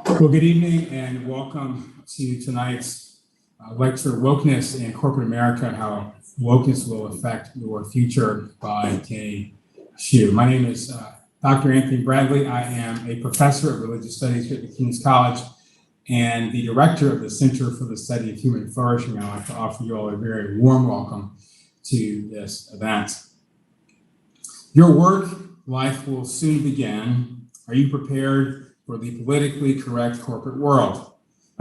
Well, good evening and welcome to tonight's lecture, Wokeness in Corporate America, How Wokeness Will Affect Your Future by Kenny Xu. My name is Dr. Anthony Bradley. I am a professor of religious studies here at the King's College and the director of the Center for the Study of Human Flourishing. I'd like to offer you all a very warm welcome to this event. Your work life will soon begin. Are you prepared for the politically correct corporate world?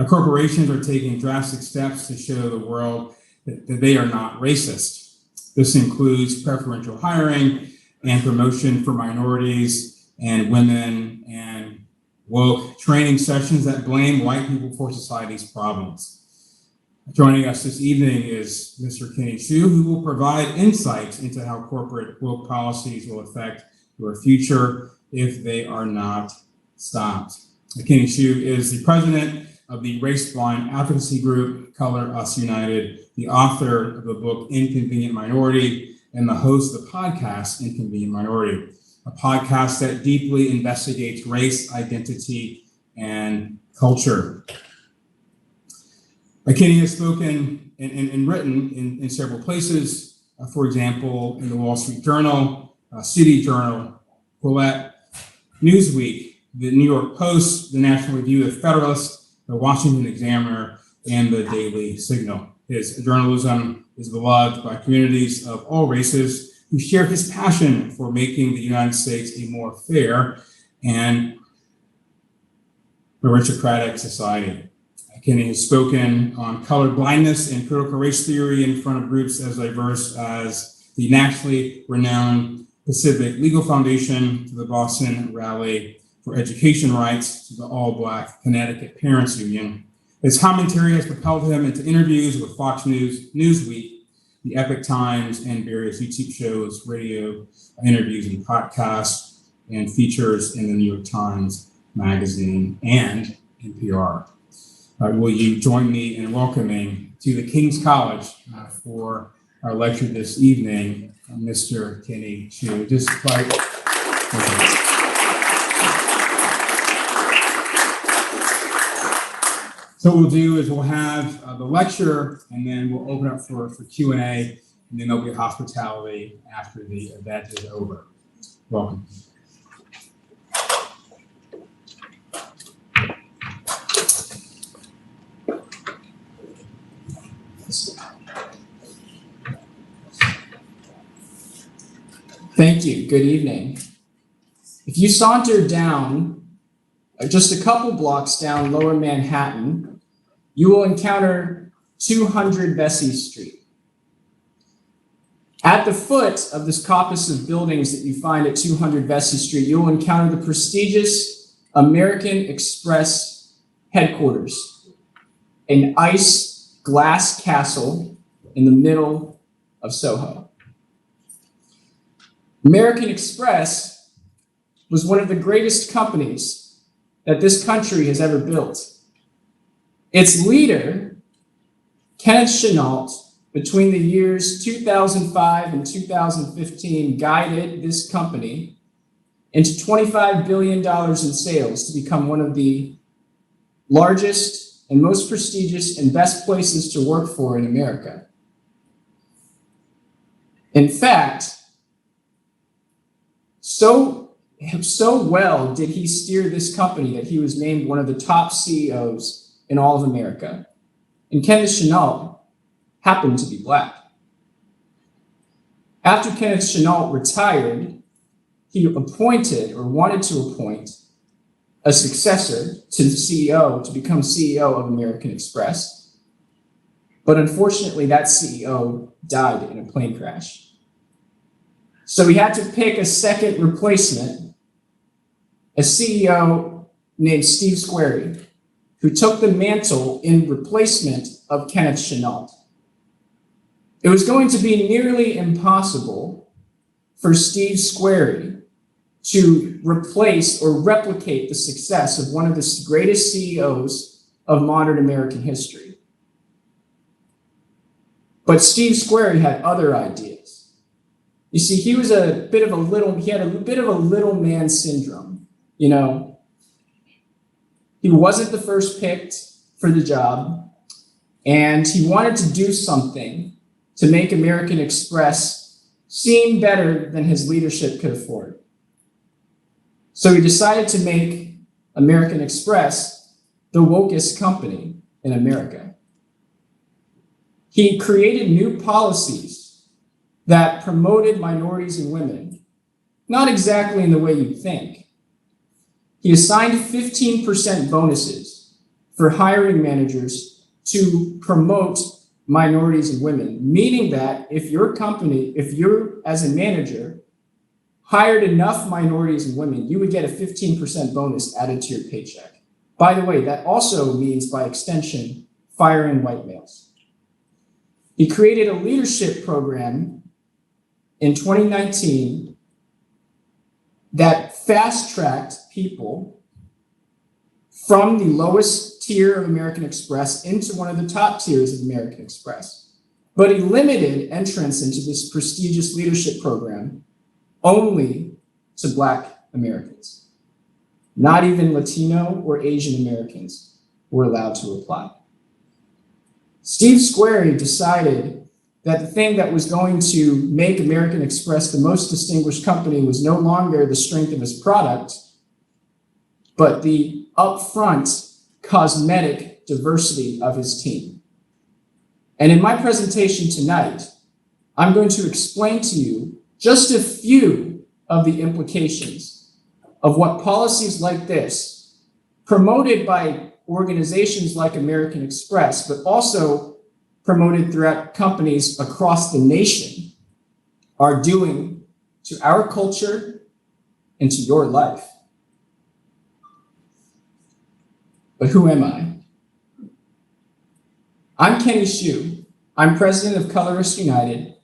Corporations are taking drastic steps to show the world that they are not racist. This includes preferential hiring and promotion for minorities and women and woke training sessions that blame white people for society's problems. Joining us this evening is Mr. Kenny Xu, who will provide insights into how corporate woke policies will affect your future if they are not stopped. Kenny Xu is the president of the race-blind advocacy group Color Us United, the author of the book Inconvenient Minority, and the host of the podcast Inconvenient Minority, a podcast that deeply investigates race, identity, and culture. Kenny has spoken and written in several places, for example, in the Wall Street Journal, City Journal, Quillette, Newsweek, the New York Post, the National Review, the Federalist, the Washington Examiner, and the Daily Signal. His journalism is beloved by communities of all races who share his passion for making the United States a more fair and meritocratic society. Kenny has spoken on color blindness and critical race theory in front of groups as diverse as the nationally renowned Pacific Legal Foundation, to the Boston Rally for Education Rights, to the all-Black Connecticut Parents Union. His commentary has propelled him into interviews with Fox News, Newsweek, the Epoch Times, and various YouTube shows, radio interviews, and podcasts, and features in the New York Times Magazine and NPR. Will you join me in welcoming to the King's College for our lecture this evening, Mr. Kenny Xu. Just like so what we'll do is we'll have the lecture, and then we'll open up for Q&A, and then there'll be hospitality after the event is over. Welcome. Thank you. Good evening. If you saunter down just a couple blocks down Lower Manhattan, you will encounter 200 Vesey Street. At the foot of this coppice of buildings that you find at 200 Vesey Street, you will encounter the prestigious American Express headquarters, an ice glass castle in the middle of Soho. American Express was one of the greatest companies that this country has ever built. Its leader, Kenneth Chenault, between the years 2005 and 2015, guided this company into $25 billion in sales to become one of the largest and most prestigious and best places to work for in America. In fact, so well did he steer this company that he was named one of the top CEOs in all of America. And Kenneth Chenault happened to be Black. After Kenneth Chenault retired, he appointed or wanted to appoint a successor to the CEO to become CEO of American Express. But unfortunately, that CEO died in a plane crash. So we had to pick a second replacement, a CEO named Steve Squeri, who took the mantle in replacement of Kenneth Chenault. It was going to be nearly impossible for Steve Squeri to replace or replicate the success of one of the greatest CEOs of modern American history. But Steve Squeri had other ideas. You see, he had a bit of a little man syndrome. You know, he wasn't the first picked for the job, and he wanted to do something to make American Express seem better than his leadership could afford. So he decided to make American Express the wokest company in America. He created new policies that promoted minorities and women, not exactly in the way you'd think. He assigned 15% bonuses for hiring managers to promote minorities and women, meaning that if your company, if you're as a manager, hired enough minorities and women, you would get a 15% bonus added to your paycheck. By the way, that also means, by extension, firing white males. He created a leadership program in 2019 that fast-tracked people from the lowest tier of American Express into one of the top tiers of American Express. But he limited entrance into this prestigious leadership program only to Black Americans. Not even Latino or Asian Americans were allowed to apply. Steve Squeri decided that the thing that was going to make American Express the most distinguished company was no longer the strength of his product, but the upfront cosmetic diversity of his team. And in my presentation tonight, I'm going to explain to you just a few of the implications of what policies like this, promoted by organizations like American Express, but also promoted throughout companies across the nation, are doing to our culture and to your life. But who am I? I'm Kenny Hsu. I'm president of Colorist United.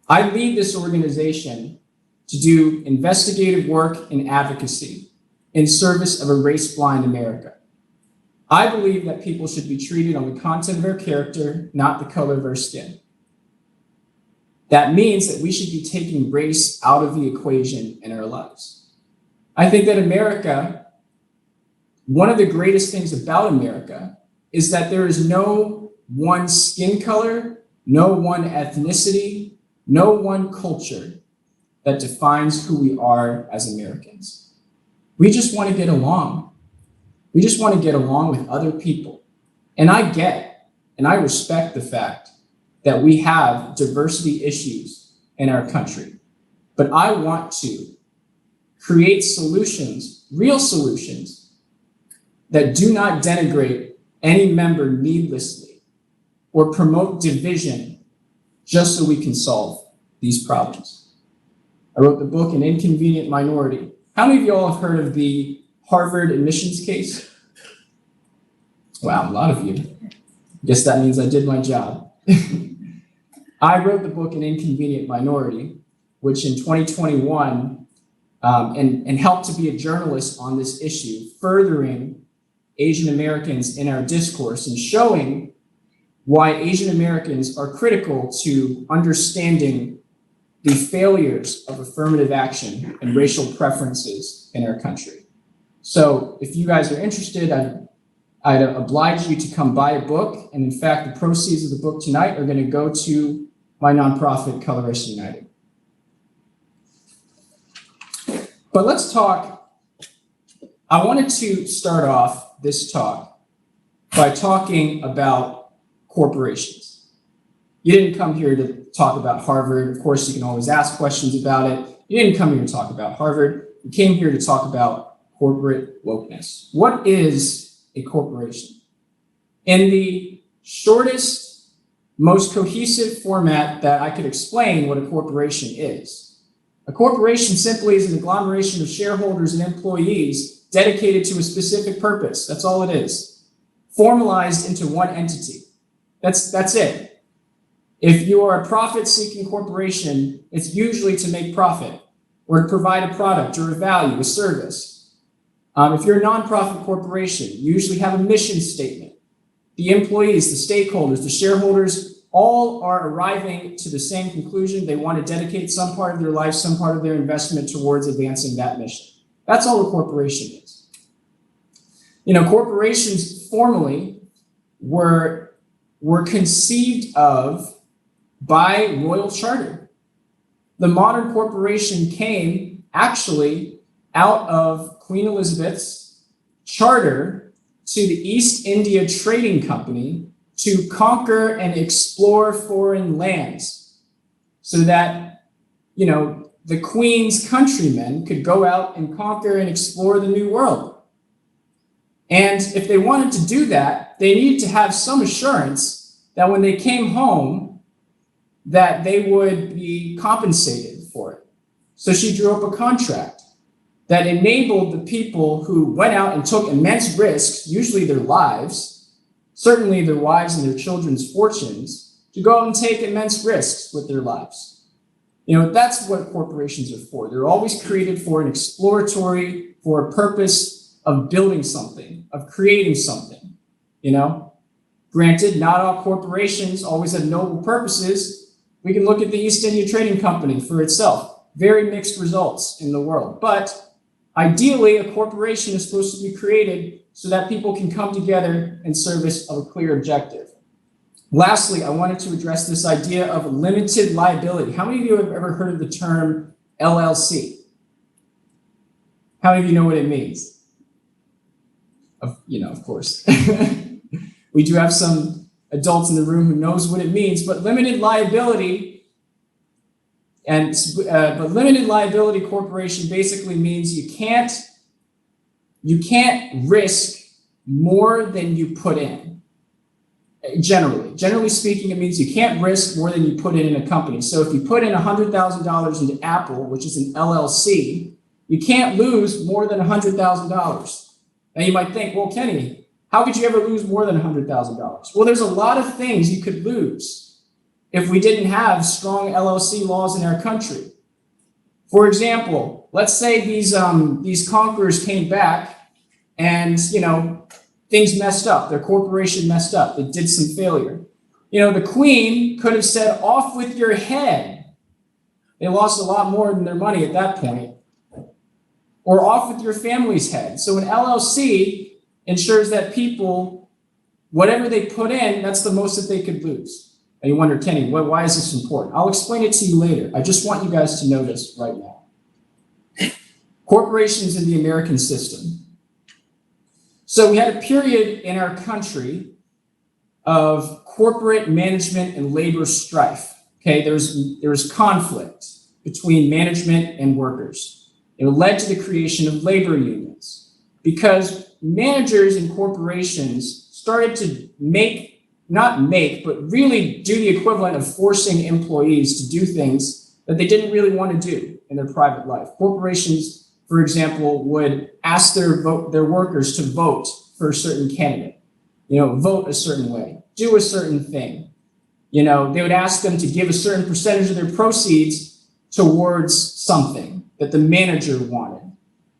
I lead this organization to do investigative work and advocacy in service of a race-blind America. I believe that people should be treated on the content of their character, not the color of their skin. That means that we should be taking race out of the equation in our lives. I think that America, one of the greatest things about America is that there is no one skin color, no one ethnicity, no one culture that defines who we are as Americans. We just want to get along. We just want to get along with other people. And I get and I respect the fact that we have diversity issues in our country. But I want to create solutions, real solutions, that do not denigrate any member needlessly or promote division just so we can solve these problems. I wrote the book, An Inconvenient Minority. How many of you all have heard of the Harvard admissions case? Wow, a lot of you. Guess that means I did my job. I wrote the book, An Inconvenient Minority, which in 2021, and helped to be a journalist on this issue, furthering Asian Americans in our discourse and showing why Asian Americans are critical to understanding the failures of affirmative action and racial preferences in our country. So if you guys are interested, I'd oblige you to come buy a book. And in fact, the proceeds of the book tonight are going to go to my nonprofit, Colorist United. But let's talk. I wanted to start off this talk by talking about corporations. You didn't come here to talk about Harvard. Of course, you can always ask questions about it. You didn't come here to talk about Harvard. You came here to talk about corporate wokeness. What is a corporation? In the shortest, most cohesive format that I could explain what a corporation is, a corporation simply is an agglomeration of shareholders and employees dedicated to a specific purpose. That's all it is. Formalized into one entity. That's it. If you are a profit-seeking corporation, it's usually to make profit or to provide a product or a value, a service. If you're a nonprofit corporation, you usually have a mission statement. The employees, the stakeholders, the shareholders, all are arriving to the same conclusion. They want to dedicate some part of their life, some part of their investment towards advancing that mission. That's all a corporation is. Corporations formally were conceived of by royal charter. The modern corporation came actually out of Queen Elizabeth's charter to the East India Trading Company to conquer and explore foreign lands so that, the Queen's countrymen could go out and conquer and explore the New World. And if they wanted to do that, they needed to have some assurance that when they came home, that they would be compensated for it. So she drew up a contract that enabled the people who went out and took immense risks, usually their lives, certainly their wives and their children's fortunes, to go out and take immense risks with their lives. That's what corporations are for. They're always created for an exploratory, for a purpose of building something, of creating something, Granted, not all corporations always have noble purposes. We can look at the East India Trading Company for itself. Very mixed results in the world. But ideally, a corporation is supposed to be created so that people can come together in service of a clear objective. Lastly, I wanted to address this idea of limited liability. How many of you have ever heard of the term LLC? How many of you know what it means? Of course. We do have some adults in the room who knows what it means, but limited liability corporation basically means you can't risk more than you put in. Generally speaking, it means you can't risk more than you put in a company. So if you put in $100,000 into Apple, which is an LLC, you can't lose more than $100,000. Now you might think, well, Kenny, how could you ever lose more than $100,000? Well, there's a lot of things you could lose if we didn't have strong LLC laws in our country. For example, let's say these conquerors came back and, things messed up. Their corporation messed up. They did some failure. The Queen could have said, off with your head. They lost a lot more than their money at that point. Or off with your family's head. So an LLC ensures that people, whatever they put in, that's the most that they could lose. And you wonder, Kenny, why is this important? I'll explain it to you later. I just want you guys to know this right now. Corporations in the American system. So we had a period in our country of corporate management and labor strife. Okay, there was conflict between management and workers. It led to the creation of labor unions because managers and corporations started to but really do the equivalent of forcing employees to do things that they didn't really want to do in their private life. Corporations, for example, would ask their workers to vote for a certain candidate, vote a certain way, do a certain thing. They would ask them to give a certain percentage of their proceeds towards something that the manager wanted.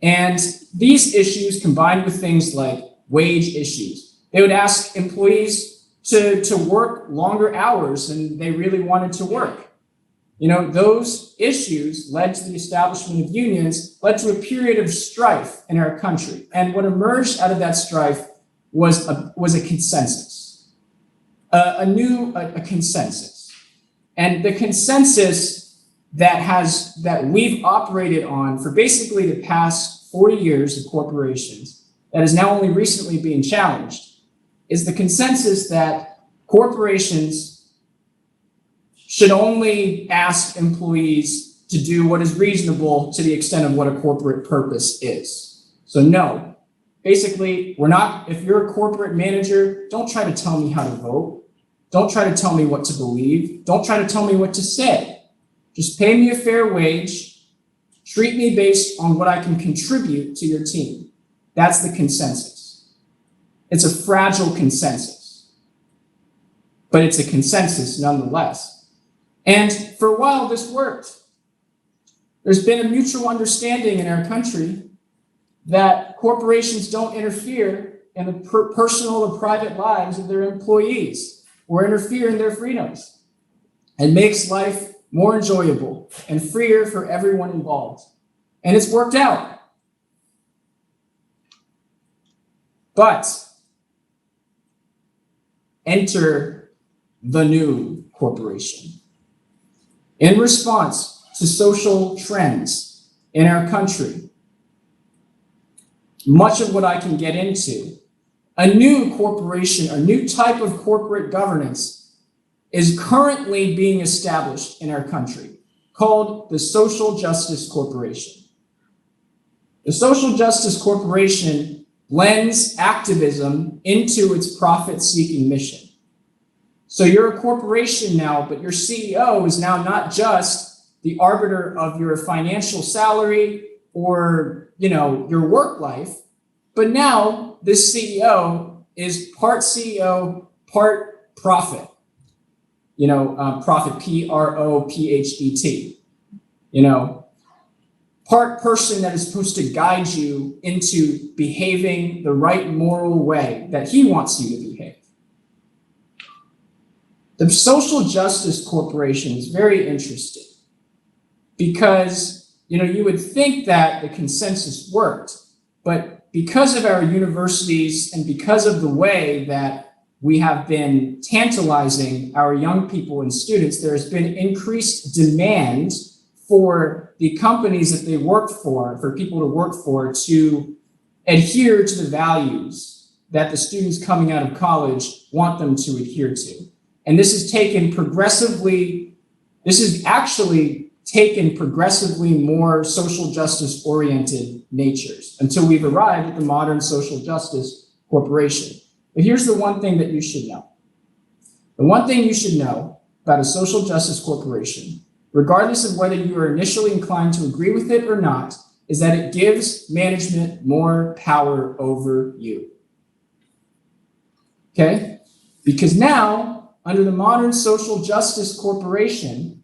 And these issues combined with things like wage issues, they would ask employees to work longer hours than they really wanted to work. Those issues led to the establishment of unions, led to a period of strife in our country. And what emerged out of that strife was a consensus, a consensus. And the consensus that we've operated on for basically the past 40 years of corporations, that is now only recently being challenged, is the consensus that corporations should only ask employees to do what is reasonable to the extent of what a corporate purpose is. So no, basically, if you're a corporate manager, don't try to tell me how to vote. Don't try to tell me what to believe. Don't try to tell me what to say. Just pay me a fair wage. Treat me based on what I can contribute to your team. That's the consensus. It's a fragile consensus, but it's a consensus nonetheless. And for a while, this worked. There's been a mutual understanding in our country that corporations don't interfere in the personal or private lives of their employees or interfere in their freedoms, and makes life more enjoyable and freer for everyone involved. And it's worked out. But enter the new corporation. In response to social trends in our country, much of what I can get into, a new corporation, a new type of corporate governance is currently being established in our country called the Social Justice Corporation. The Social Justice Corporation blends activism into its profit-seeking mission. So you're a corporation now, but your CEO is now not just the arbiter of your financial salary or, your work life, but now this CEO is part CEO, part profit. Profit, Prophet, part person that is supposed to guide you into behaving the right moral way that he wants you to behave. The Social Justice Corporation is very interesting because, you would think that the consensus worked, but because of our universities and because of the way that we have been tantalizing our young people and students, there has been increased demand for the companies that they work for people to work for, to adhere to the values that the students coming out of college want them to adhere to. And this has actually taken progressively more social justice oriented natures until we've arrived at the modern Social Justice Corporation. But here's the one thing that you should know. The one thing you should know about a social justice corporation, regardless of whether you are initially inclined to agree with it or not, is that it gives management more power over you. Okay? Because now, under the modern Social Justice Corporation,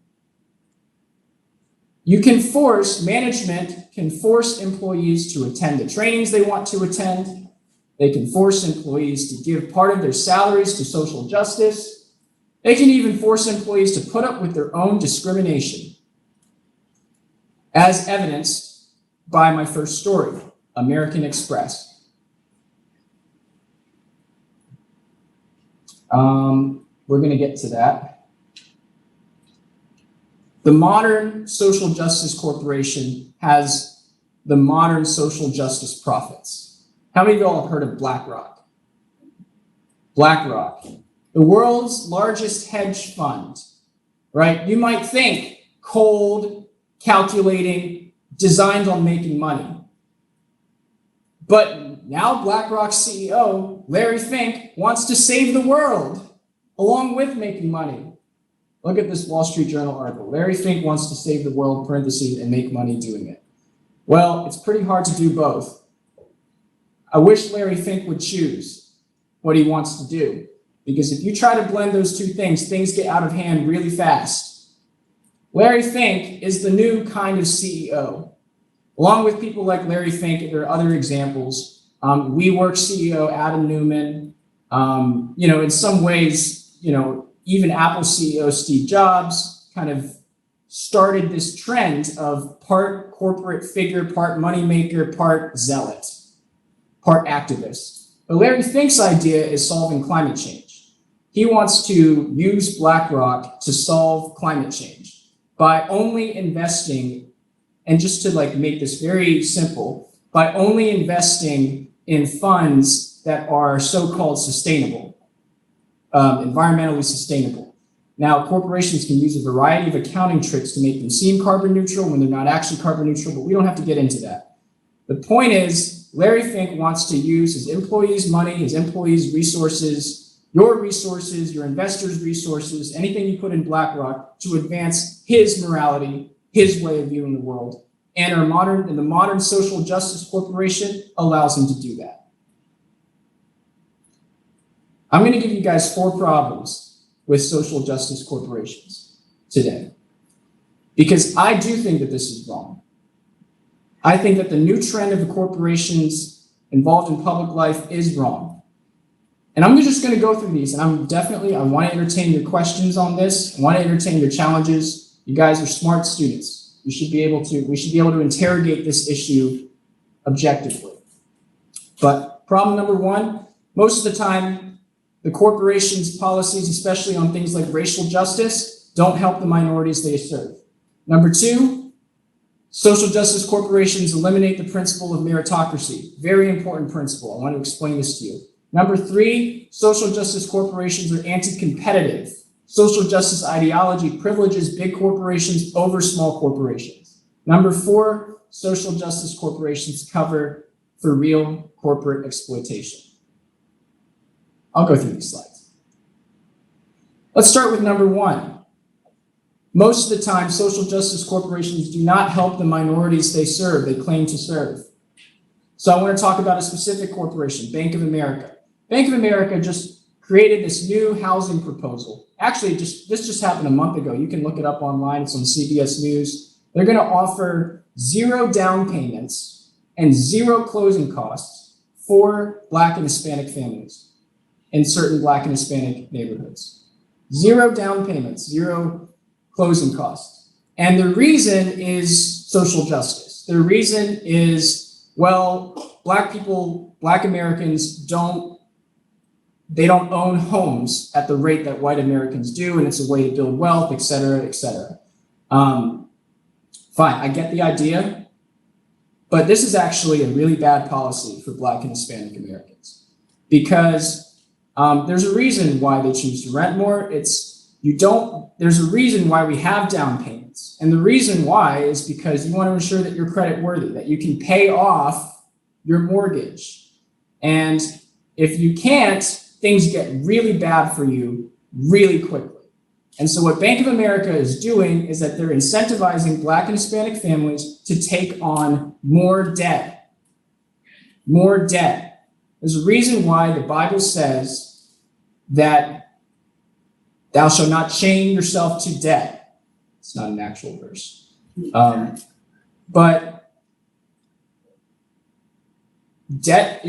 management can force employees to attend the trainings they want to attend. They can force employees to give part of their salaries to social justice. They can even force employees to put up with their own discrimination, as evidenced by my first story, American Express. We're going to get to that. The modern Social Justice Corporation has the modern social justice profits. How many of y'all have heard of BlackRock? BlackRock, the world's largest hedge fund, right? You might think cold, calculating, designed on making money. But now BlackRock's CEO, Larry Fink, wants to save the world along with making money. Look at this Wall Street Journal article. Larry Fink wants to save the world, parentheses, and make money doing it. Well, it's pretty hard to do both. I wish Larry Fink would choose what he wants to do, because if you try to blend those two things, things get out of hand really fast. Larry Fink is the new kind of CEO. Along with people like Larry Fink, there are other examples. WeWork CEO Adam Neumann. In some ways, even Apple CEO Steve Jobs kind of started this trend of part corporate figure, part moneymaker, part zealot, part activist. But Larry Fink's idea is solving climate change. He wants to use BlackRock to solve climate change by only investing, and just to make this very simple, by only investing in funds that are so-called sustainable. Environmentally sustainable. Now, corporations can use a variety of accounting tricks to make them seem carbon neutral when they're not actually carbon neutral, but we don't have to get into that. The point is, Larry Fink wants to use his employees' money, his employees' resources, your investors' resources, anything you put in BlackRock to advance his morality, his way of viewing the world. And the modern Social Justice Corporation allows him to do that. I'm going to give you guys 4 problems with social justice corporations today, because I do think that this is wrong. I think that the new trend of the corporations involved in public life is wrong. And I'm just going to go through these, and I want to entertain your questions on this. I want to entertain your challenges. You guys are smart students. We should be able to interrogate this issue objectively. But Problem number one, most of the time, the corporation's policies, especially on things like racial justice, don't help the minorities they serve. Number two, social justice corporations eliminate the principle of meritocracy. Very important principle. I want to explain this to you. Number three, social justice corporations are anti-competitive. Social justice ideology privileges big corporations over small corporations. Number four, social justice corporations cover for real corporate exploitation. I'll go through these slides. Let's start with number one. Most of the time, social justice corporations do not help the minorities they serve, they claim to serve. So I want to talk about a specific corporation, Bank of America. Bank of America just created this new housing proposal. Actually, this just happened a month ago. You can look it up online. It's on CBS News. They're going to offer 0 down payments and 0 closing costs for Black and Hispanic families in certain Black and Hispanic neighborhoods. 0 down payments, 0 closing costs. And the reason is social justice. The reason is, well, Black people, Black Americans don't own homes at the rate that white Americans do, and it's a way to build wealth, et cetera, et cetera. Fine, I get the idea, but this is actually a really bad policy for Black and Hispanic Americans because there's a reason why they choose to rent more. There's a reason why we have down payments. And the reason why is because you want to ensure that you're credit worthy, that you can pay off your mortgage. And if you can't, things get really bad for you really quickly. And so what Bank of America is doing is that they're incentivizing Black and Hispanic families to take on more debt. More debt. There's a reason why the Bible says that thou shalt not chain yourself to debt. It's not an actual verse. But debt,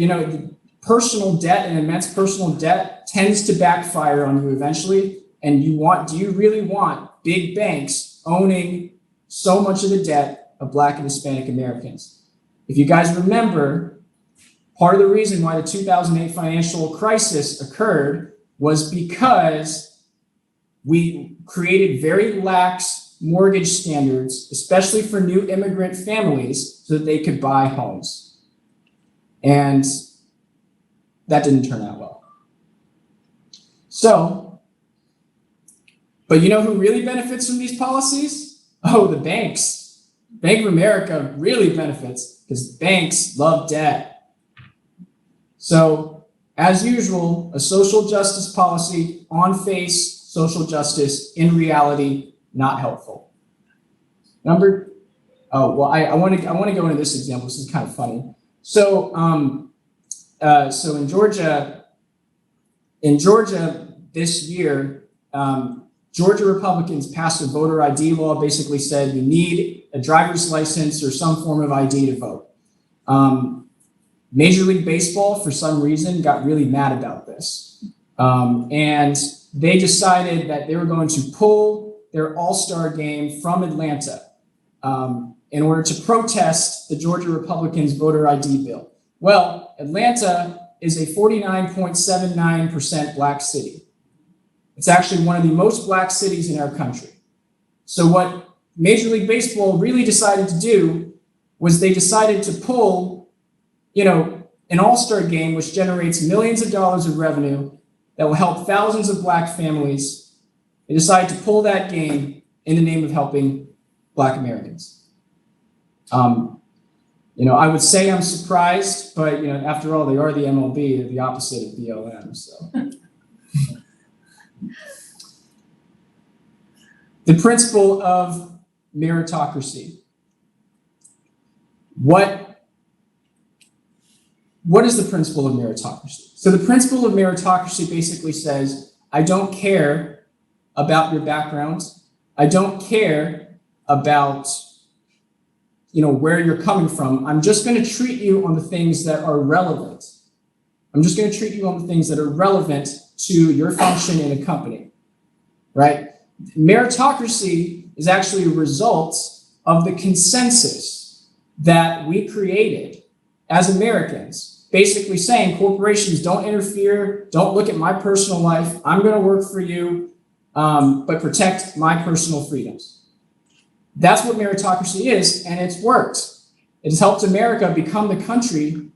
personal debt and immense personal debt tends to backfire on you eventually. And do you really want big banks owning so much of the debt of Black and Hispanic Americans? If you guys remember, part of the reason why the 2008 financial crisis occurred was because we created very lax mortgage standards, especially for new immigrant families, so that they could buy homes. And that didn't turn out well. But you know who really benefits from these policies? Oh, the banks. Bank of America really benefits because banks love debt. So, as usual, a social justice policy on face, social justice, in reality, not helpful. I want to go into this example. This is kind of funny. So in Georgia this year, Georgia Republicans passed a voter ID law, basically said you need a driver's license or some form of ID to vote. Major League Baseball, for some reason, got really mad about this. And they decided that they were going to pull their All-Star game from Atlanta in order to protest the Georgia Republicans' voter ID bill. Well, Atlanta is a 49.79% Black city. It's actually one of the most Black cities in our country. So what Major League Baseball really decided to do was they decided to pull, an All-Star game, which generates millions of dollars of revenue that will help thousands of Black families. They decided to pull that game in the name of helping Black Americans. I would say I'm surprised, but after all, they are the MLB, they're the opposite of BLM. So, the principle of meritocracy. What is the principle of meritocracy? So the principle of meritocracy basically says, I don't care about your background. I don't care about where you're coming from. I'm just going to treat you on the things that are relevant. I'm just going to treat you on the things that are relevant to your function in a company, right? Meritocracy is actually a result of the consensus that we created as Americans basically saying corporations don't interfere, don't look at my personal life. I'm going to work for you, but protect my personal freedoms. That's what meritocracy is, and it's worked. It has helped America become the country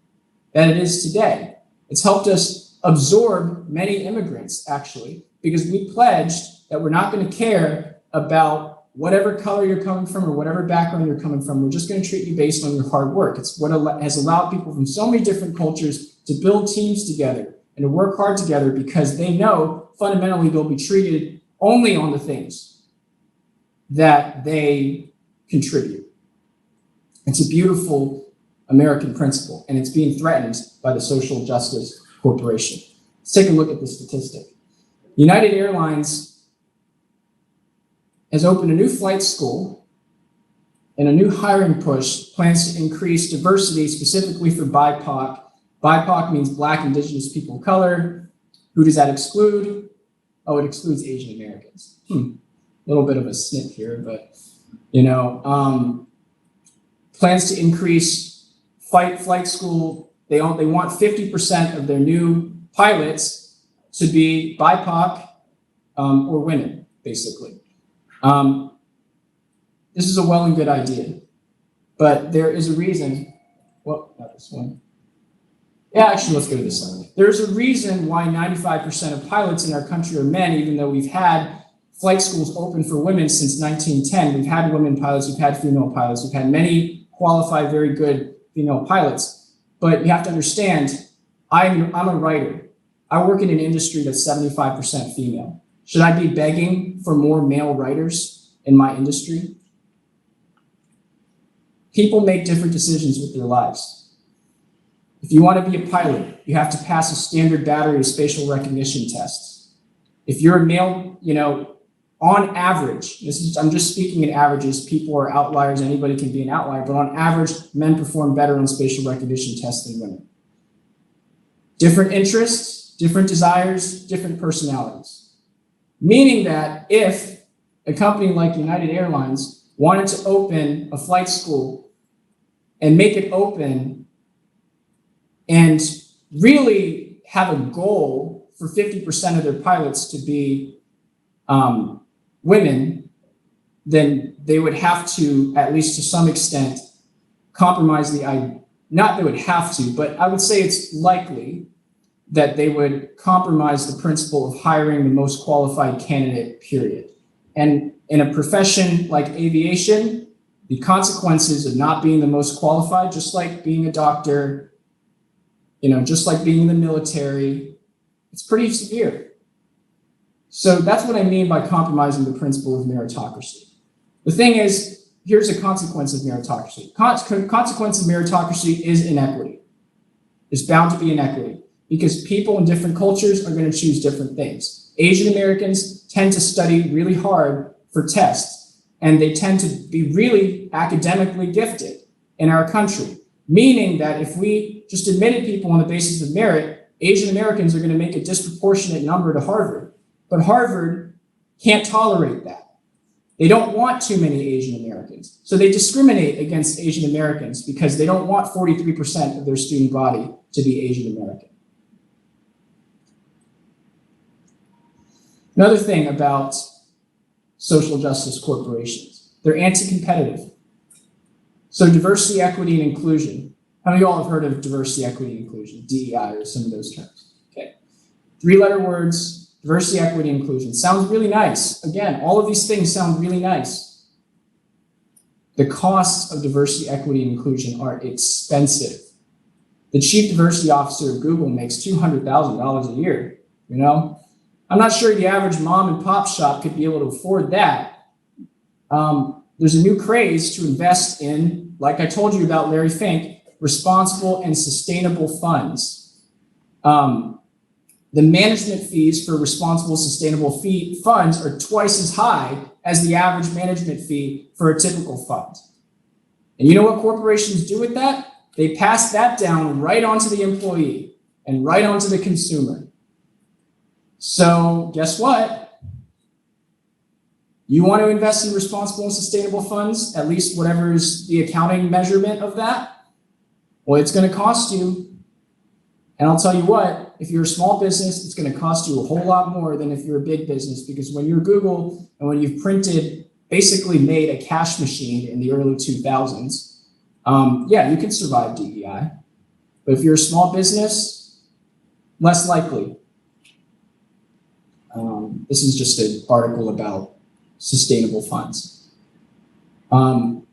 that it is today. It's helped us absorb many immigrants, actually, because we pledged that we're not going to care about whatever color you're coming from or whatever background you're coming from. We're just going to treat you based on your hard work. It's what has allowed people from so many different cultures to build teams together and to work hard together because they know fundamentally they'll be treated only on the things that they contribute. It's a beautiful American principle, and it's being threatened by the social justice corporation. Let's take a look at the statistic. United Airlines has opened a new flight school and a new hiring push plans to increase diversity specifically for BIPOC. BIPOC means Black, Indigenous people of color. Who does that exclude? Oh, it excludes Asian Americans. A little bit of a snip here, but plans to increase flight school. They want 50% of their new pilots to be BIPOC or women, basically. This is a well and good idea, but there is a reason. Well, not this one. Yeah, actually, let's go to this one. There's a reason why 95% of pilots in our country are men, even though we've had flight schools open for women since 1910. We've had women pilots, we've had female pilots, we've had many qualified, very good female pilots. But you have to understand, I'm a writer. I work in an industry that's 75% female. Should I be begging for more male writers in my industry? People make different decisions with their lives. If you want to be a pilot, you have to pass a standard battery of spatial recognition tests. If you're a male, on average, I'm just speaking in averages, people are outliers, anybody can be an outlier, but on average, men perform better on spatial recognition tests than women. Different interests, different desires, different personalities. Meaning that if a company like United Airlines wanted to open a flight school and make it open and really have a goal for 50% of their pilots to be women, then they would have to, at least to some extent, compromise not they would have to, but I would say it's likely that they would compromise the principle of hiring the most qualified candidate, period. And in a profession like aviation, the consequences of not being the most qualified, just like being a doctor, just like being in the military, it's pretty severe. So that's what I mean by compromising the principle of meritocracy. The thing is, here's a consequence of meritocracy. Consequence of meritocracy is inequity. There's bound to be inequity because people in different cultures are going to choose different things. Asian Americans tend to study really hard for tests, and they tend to be really academically gifted in our country, meaning that if we just admitted people on the basis of merit, Asian Americans are going to make a disproportionate number to Harvard. But Harvard can't tolerate that. They don't want too many Asian Americans. So they discriminate against Asian Americans because they don't want 43% of their student body to be Asian American. Another thing about social justice corporations, they're anti-competitive. So diversity, equity, and inclusion. How many of y'all have heard of diversity, equity, and inclusion? DEI or some of those terms. Okay. 3-letter words. Diversity, equity, inclusion. Sounds really nice. Again, all of these things sound really nice. The costs of diversity, equity, and inclusion are expensive. The chief diversity officer of Google makes $200,000 a year, I'm not sure the average mom and pop shop could be able to afford that. There's a new craze to invest in, like I told you about Larry Fink, responsible and sustainable funds. The management fees for responsible, sustainable funds are twice as high as the average management fee for a typical fund. And you know what corporations do with that? They pass that down right onto the employee and right onto the consumer. So guess what? You want to invest in responsible and sustainable funds, at least whatever is the accounting measurement of that? Well, it's going to cost you. And I'll tell you what, if you're a small business, it's going to cost you a whole lot more than if you're a big business, because when you're Google and when you've basically made a cash machine in the early 2000s, yeah, you can survive DEI. But if you're a small business, less likely. This is just an article about sustainable funds. The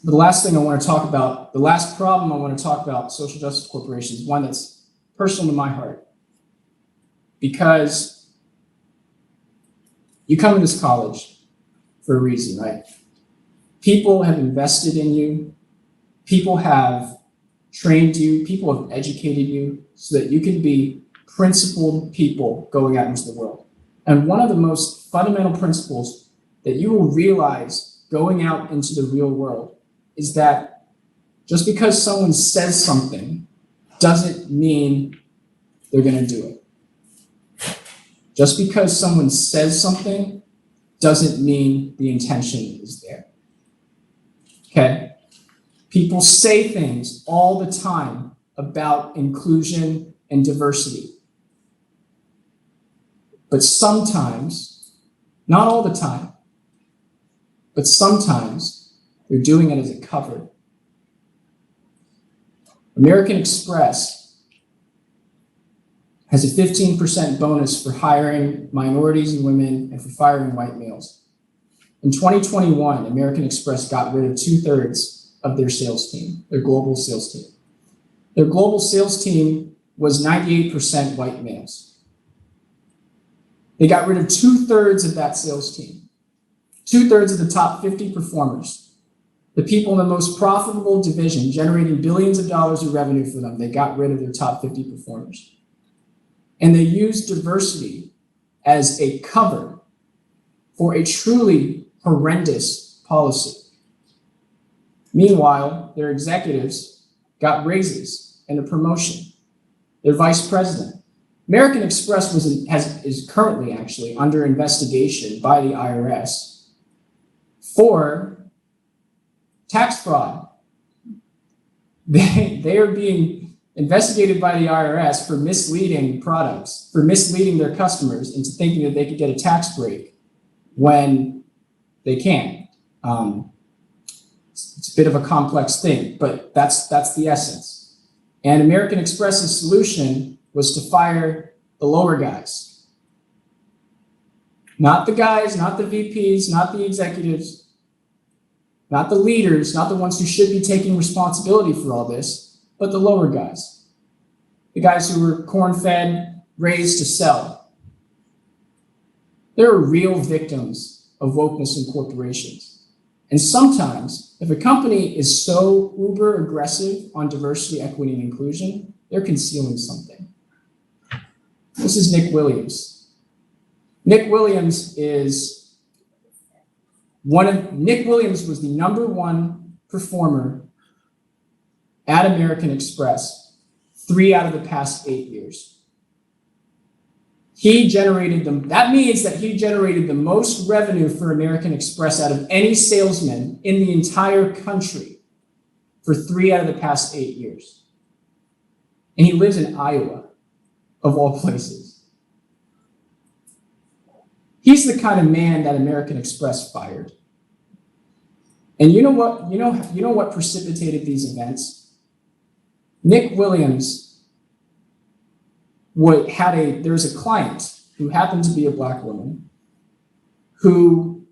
last thing I want to talk about, the last problem I want to talk about social justice corporations, one that's personal to my heart. Because you come to this college for a reason, right? People have invested in you. People have trained you. People have educated you so that you can be principled people going out into the world. And one of the most fundamental principles that you will realize going out into the real world is that just because someone says something doesn't mean they're going to do it. Just because someone says something doesn't mean the intention is there. Okay? People say things all the time about inclusion and diversity. But sometimes, not all the time, but sometimes they're doing it as a cover. American Express has a 15% bonus for hiring minorities and women and for firing white males. In 2021, American Express got rid of 2/3 of their sales team, their global sales team. Their global sales team was 98% white males. They got rid of 2/3 of that sales team, 2/3 of the top 50 performers, the people in the most profitable division generating billions of dollars of revenue for them. They got rid of their top 50 performers. And they used diversity as a cover for a truly horrendous policy. Meanwhile, their executives got raises and a promotion. Their vice president. American Express is currently actually under investigation by the IRS for tax fraud. They are being investigated by the IRS for misleading products, for misleading their customers into thinking that they could get a tax break when they can't. It's a bit of a complex thing, but that's the essence. And American Express's solution was to fire the lower guys. Not the guys, not the VPs, not the executives, not the leaders, not the ones who should be taking responsibility for all this, but the lower guys. The guys who were corn-fed, raised to sell. There are real victims of wokeness in corporations. And sometimes, if a company is so uber aggressive on diversity, equity, and inclusion, they're concealing something. This is Nick Williams. Nick Williams was the #1 performer at American Express 3 out of the past 8 years. That means that he generated the most revenue for American Express out of any salesman in the entire country for 3 out of the past 8 years. And he lives in Iowa, of all places. He's the kind of man that American Express fired. And you know what precipitated these events? Nick Williams there's a client who happened to be a Black woman who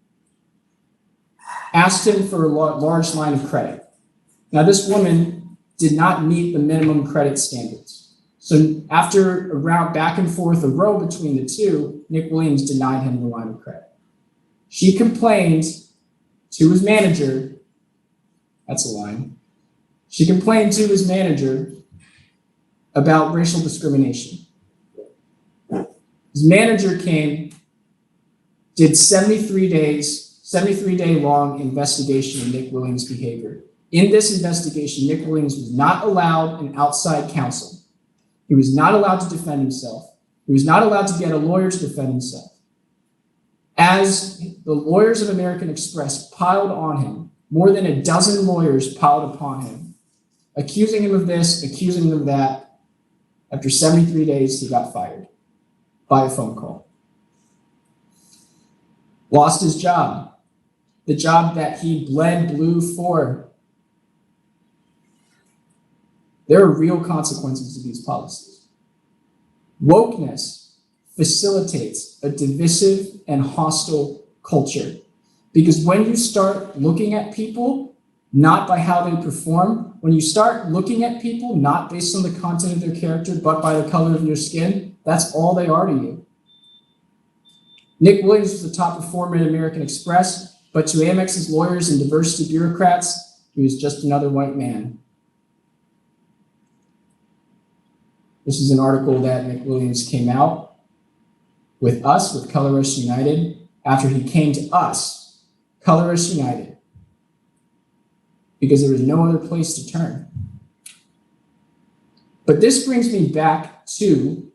asked him for a large line of credit. Now, this woman did not meet the minimum credit standards. So after a round back and forth, a row between the two, Nick Williams denied him the line of credit. She complained to his manager. That's a line. She complained to his manager about racial discrimination. His manager did 73-day long investigation of Nick Williams' behavior. In this investigation, Nick Williams was not allowed an outside counsel. He was not allowed to defend himself. He was not allowed to get a lawyer to defend himself. As the lawyers of American Express piled on him, more than a dozen lawyers piled upon him, accusing him of this, accusing him of that. After 73 days, he got fired by a phone call. Lost his job, the job that he bled blue for. There are real consequences to these policies. Wokeness facilitates a divisive and hostile culture, because when you start looking at people not by how they perform, when you start looking at people not based on the content of their character but by the color of your skin, that's all they are to you. Nick Williams was the top performer at American Express, but to Amex's lawyers and diversity bureaucrats, he was just another white man. This is an article that Nick Williams came out with us, with Color Us United, after he came to us, Color Us United, because there was no other place to turn. But this brings me back to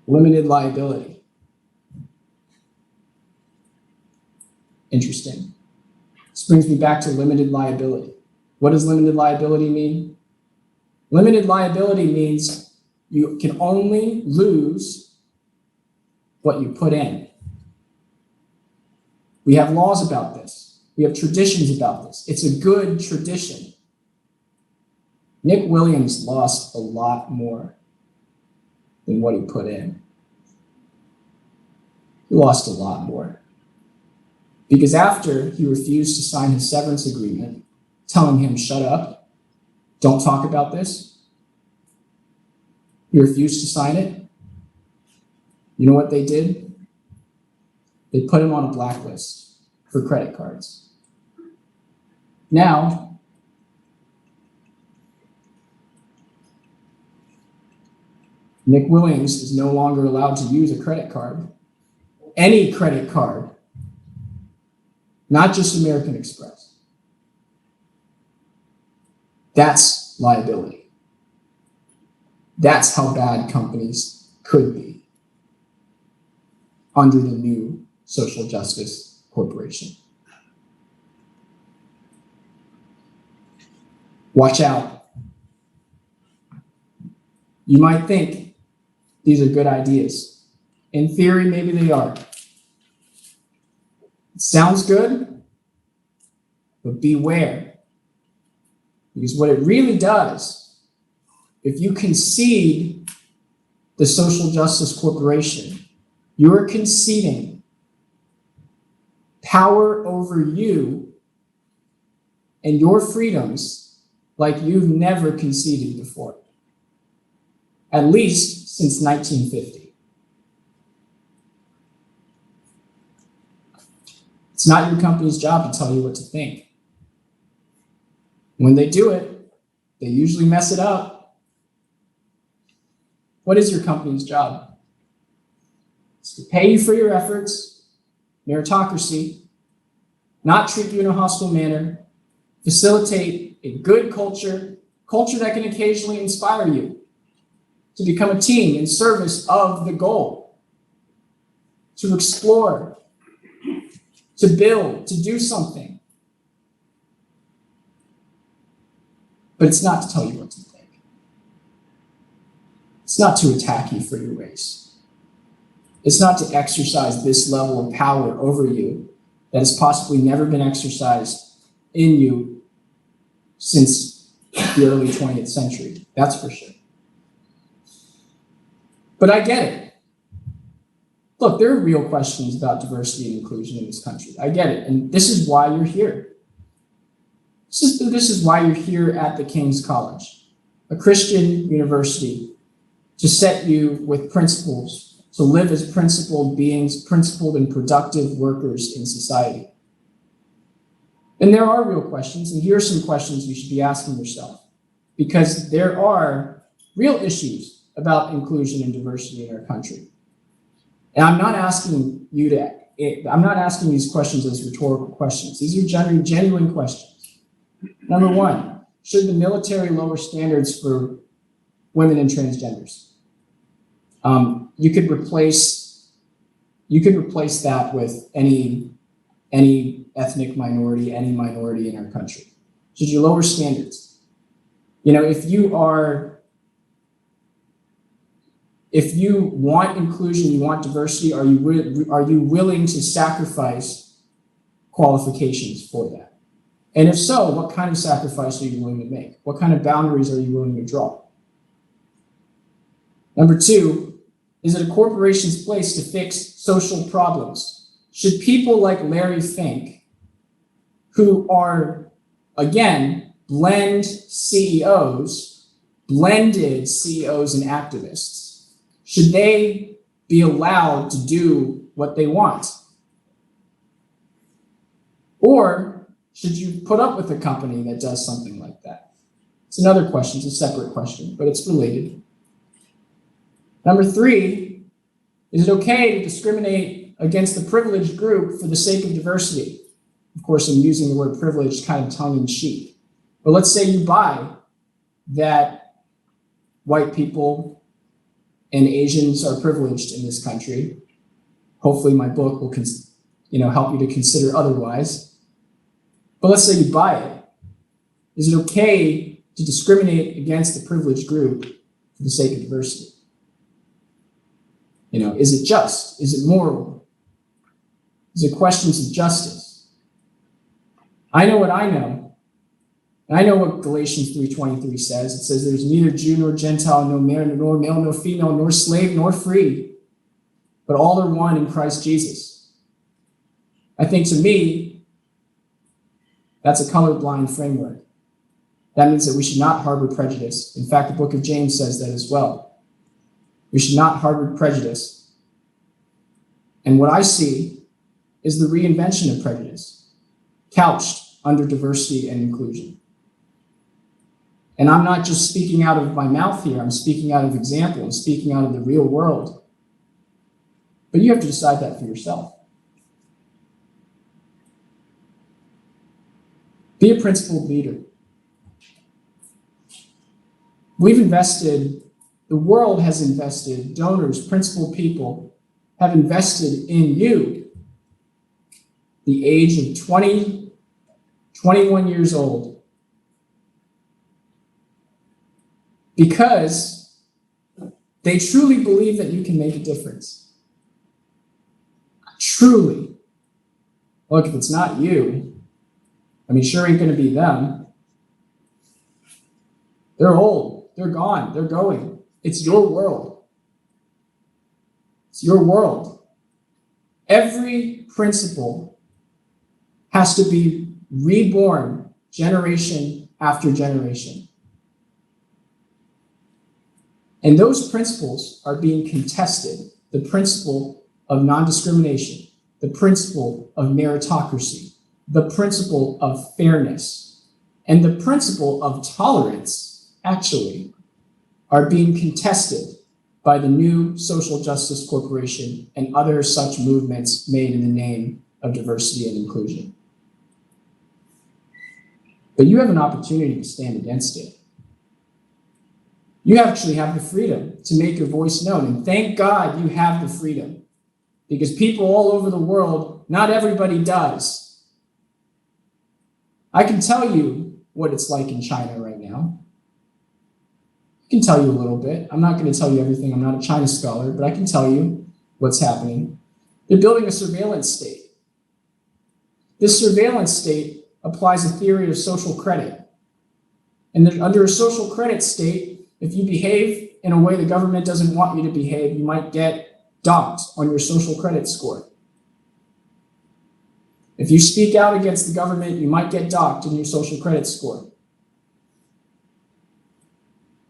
limited liability. Interesting. This brings me back to limited liability. What does limited liability mean? Limited liability means you can only lose what you put in. We have laws about this. We have traditions about this. It's a good tradition. Nick Williams lost a lot more than what he put in. He lost a lot more. Because after he refused to sign his severance agreement, telling him, shut up, don't talk about this, he refused to sign it. You know what they did? They put him on a blacklist for credit cards. Now, Nick Williams is no longer allowed to use a credit card, any credit card, not just American Express. That's liability. That's how bad companies could be under the new social justice corporation. Watch out. You might think these are good ideas. In theory, maybe they are. It sounds good, but beware. Because what it really does, if you concede the social justice corporation, you are conceding power over you and your freedoms like you've never conceded before, at least since 1950. It's not your company's job to tell you what to think. When they do it, they usually mess it up. What is your company's job? It's to pay you for your efforts, meritocracy, not treat you in a hostile manner, facilitate a good culture that can occasionally inspire you to become a team in service of the goal, to explore, to build, to do something. But it's not to tell you what to think. It's not to attack you for your race. It's not to exercise this level of power over you that has possibly never been exercised in you since the early 20th century. That's for sure. But I get it. Look, there are real questions about diversity and inclusion in this country. I get it. And this is why you're here. This is why you're here at the King's College, a Christian university, to set you with principles, to live as principled beings, principled and productive workers in society. And there are real questions, and here are some questions you should be asking yourself, because there are real issues about inclusion and diversity in our country. And I'm not asking these questions as rhetorical questions. These are genuine questions. Number one, should the military lower standards for women and transgenders? You could replace that with any any ethnic minority, any minority in our country? Should you lower standards? You know, if you want inclusion, you want diversity, are you willing to sacrifice qualifications for that? And if so, what kind of sacrifice are you willing to make? What kind of boundaries are you willing to draw? Number two, is it a corporation's place to fix social problems? Should people like Larry Fink, who are, again, blended CEOs and activists, should they be allowed to do what they want? Or should you put up with a company that does something like that? It's another question, it's a separate question, but it's related. Number three, is it okay to discriminate against the privileged group for the sake of diversity? Of course, I'm using the word privileged kind of tongue in cheek. But let's say you buy that white people and Asians are privileged in this country. Hopefully my book will help you to consider otherwise. But let's say you buy it. Is it okay to discriminate against the privileged group for the sake of diversity? You know, is it just? Is it moral? Is it questions of justice? I know what I know. And I know what Galatians 3:23 says. It says there's neither Jew nor Gentile, nor male nor female, nor slave nor free, but all are one in Christ Jesus. I think to me, that's a colorblind framework. That means that we should not harbor prejudice. In fact, the book of James says that as well. We should not harbor prejudice. And what I see is the reinvention of prejudice, couched under diversity and inclusion. And I'm not just speaking out of my mouth here, I'm speaking out of example, I'm speaking out of the real world. But you have to decide that for yourself. Be a principled leader. The world has invested, donors, principled people have invested in you. The age of 20, 21 years old. Because they truly believe that you can make a difference. Truly. Look, if it's not you, sure ain't going to be them. They're old. They're gone. They're going. It's your world. It's your world. Every principle has to be reborn generation after generation. And those principles are being contested. The principle of non-discrimination, the principle of meritocracy, the principle of fairness, and the principle of tolerance, actually, are being contested by the new social justice corporation and other such movements made in the name of diversity and inclusion. But you have an opportunity to stand against it. You actually have the freedom to make your voice known, and thank God you have the freedom, because people all over the world, not everybody does. I can tell you what it's like in China right now. I can tell you a little bit. I'm not going to tell you everything. I'm not a China scholar, but I can tell you what's happening. They're building a surveillance state. This surveillance state applies a theory of social credit. And under a social credit state, if you behave in a way the government doesn't want you to behave, you might get docked on your social credit score. If you speak out against the government, you might get docked in your social credit score.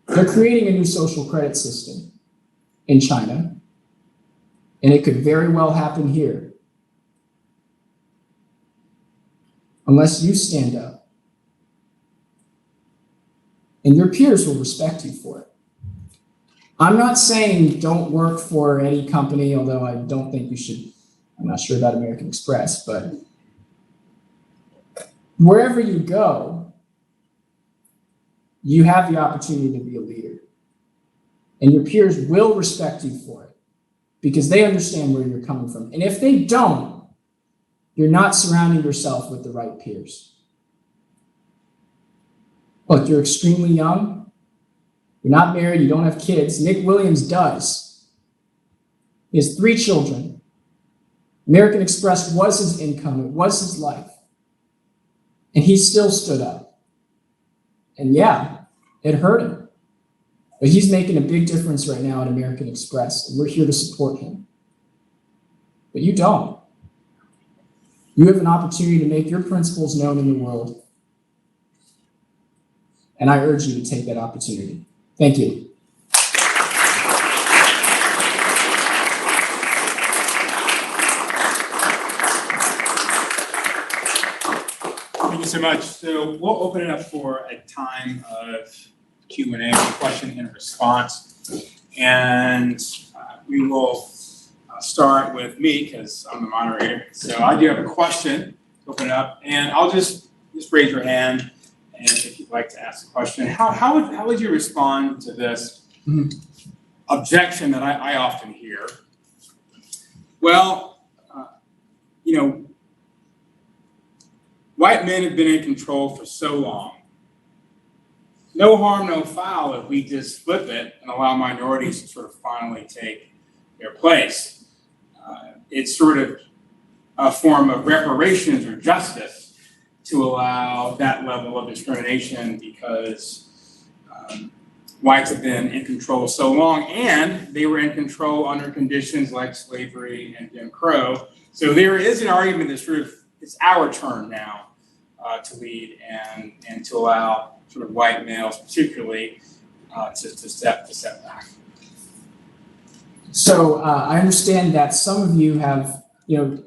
They're creating a new social credit system in China, and it could very well happen here, unless you stand up. And your peers will respect you for it. I'm not saying don't work for any company, although I don't think you should. I'm not sure about American Express, but wherever you go, you have the opportunity to be a leader. And your peers will respect you for it because they understand where you're coming from. And if they don't, you're not surrounding yourself with the right peers. Look, you're extremely young. You're not married. You don't have kids. Nick Williams does. He has 3 children. American Express was his income. It was his life. And he still stood up. And yeah, it hurt him. But he's making a big difference right now at American Express, and we're here to support him. But you don't. You have an opportunity to make your principles known in the world. And I urge you to take that opportunity. Thank you. Thank you so much. So we'll open it up for a time of Q&A, question and response. And we will start with me because I'm the moderator. So I do have a question to open it up, and I'll just raise your hand, and if you'd like to ask a question. How would you respond to this objection that I often hear? Well, white men have been in control for so long. No harm, no foul if we just flip it and allow minorities to sort of finally take their place. It's sort of a form of reparations or justice to allow that level of discrimination because whites have been in control so long, and they were in control under conditions like slavery and Jim Crow. So there is an argument that sort of it's our turn now to lead and to allow sort of white males particularly to step back. So I understand that some of you have,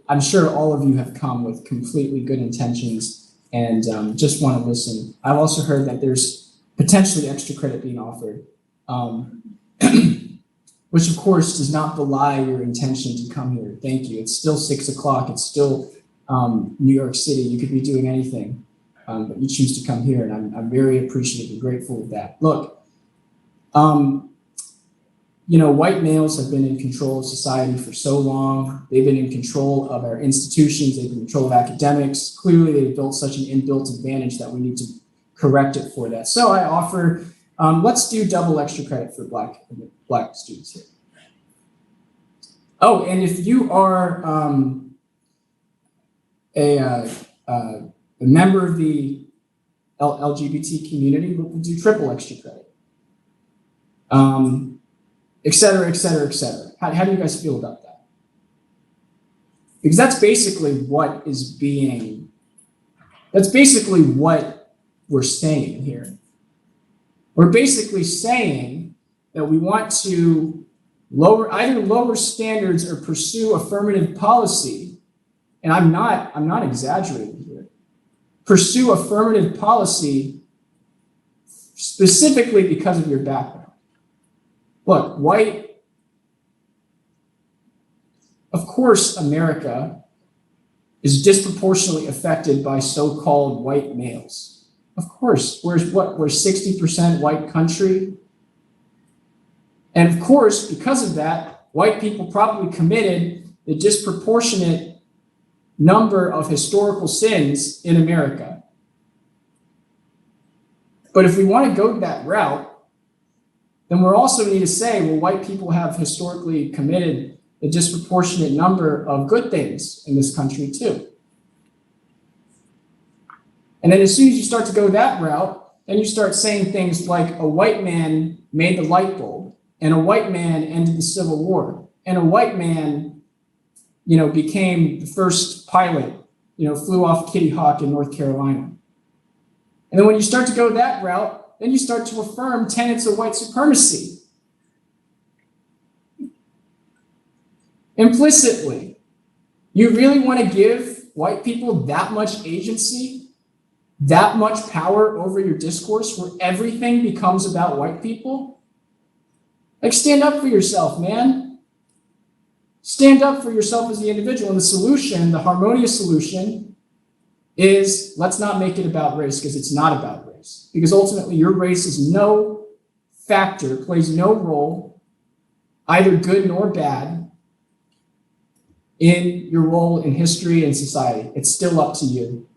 I'm sure all of you have come with completely good intentions and just want to listen. I've also heard that there's potentially extra credit being offered, which of course does not belie your intention to come here. Thank you. It's still 6 o'clock. It's still New York City. You could be doing anything, but you choose to come here, and I'm very appreciative and grateful of that. Look, white males have been in control of society for so long. They've been in control of our institutions. They've been in control of academics. Clearly, they've built such an inbuilt advantage that we need to correct it for that. So I offer, let's do double extra credit for black students here. Oh, and if you are a member of the LGBT community, we'll do triple extra credit. Et cetera, et cetera, et cetera. How do you guys feel about that? Because that's basically what we're saying here. We're basically saying that we want to either lower standards or pursue affirmative policy. And I'm not exaggerating here. Pursue affirmative policy specifically because of your background. Look, of course, America is disproportionately affected by so-called white males. Of course, we're 60% white country. And of course, because of that, white people probably committed the disproportionate number of historical sins in America. But if we want to go that route, then we also need to say, well, white people have historically committed a disproportionate number of good things in this country too. And then as soon as you start to go that route, then you start saying things like a white man made the light bulb, and a white man ended the Civil War, and a white man, became the first pilot, flew off Kitty Hawk in North Carolina. And then when you start to go that route, then you start to affirm tenets of white supremacy. Implicitly, you really want to give white people that much agency, that much power over your discourse where everything becomes about white people? Like, stand up for yourself, man. Stand up for yourself as the individual. And the solution, the harmonious solution, is let's not make it about race, because it's not about race. Because ultimately your race is no factor, plays no role, either good nor bad, in your role in history and society. It's still up to you.